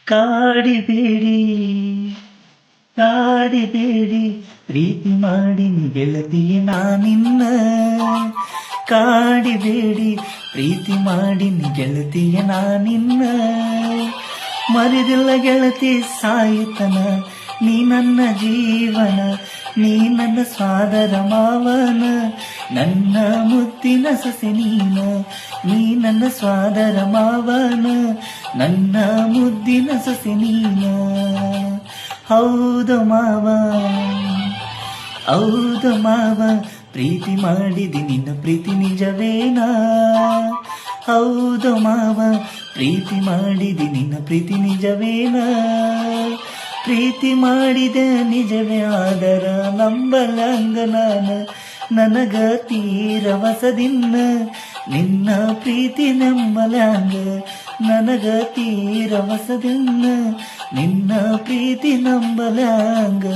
ಕಾಡಿಬೇಡಿ ಕಾಡಿಬೇಡಿ ಪ್ರೀತಿ ಮಾಡಿ ಗೆಳತಿಯ ನಾನಿನ್ನ ಕಾಡಿಬೇಡಿ ಪ್ರೀತಿ ಮಾಡಿ ಗೆಳತಿಯ ನಾನಿನ್ನ ಮರಿದಿಲ್ಲ ಗೆಳತಿ ಸಾಯುತ್ತನ ನೀ ನನ್ನ ಜೀವನ ನೀ ನನ್ನ ಸ್ವಾದರ ಮಾವನ ನನ್ನ ಮುದ್ದಿನ ಸೊಸೆ ನೀನ ನೀ ನನ್ನ ಸ್ವಾದರ ಮಾವನ ನನ್ನ ಮುದ್ದಿನ ಸೊಸೆ ನೀನ ಹೌದು ಮಾವ ಹೌದು ಮಾವ ಪ್ರೀತಿ ಮಾಡಿದಿ ನಿನ್ನ ಪ್ರೀತಿ ನಿಜವೇನಾ ಹೌದು ಮಾವ ಪ್ರೀತಿ ಮಾಡಿದಿ ನಿನ್ನ ಪ್ರೀತಿ ನಿಜವೇನಾ ಪ್ರೀತಿ ಮಾಡಿದ ನಿಜವೇ ಆದರ ನಂಬಲಂಗ ನಾನು ನನಗ ತೀರ ವಸದಿನ್ನ ನಿನ್ನ ಪ್ರೀತಿ ನಂಬಲಂಗ ನನಗ ತೀರ ವಸದಿನ್ನ ನಿನ್ನ ಪ್ರೀತಿ ನಂಬಲಂಗ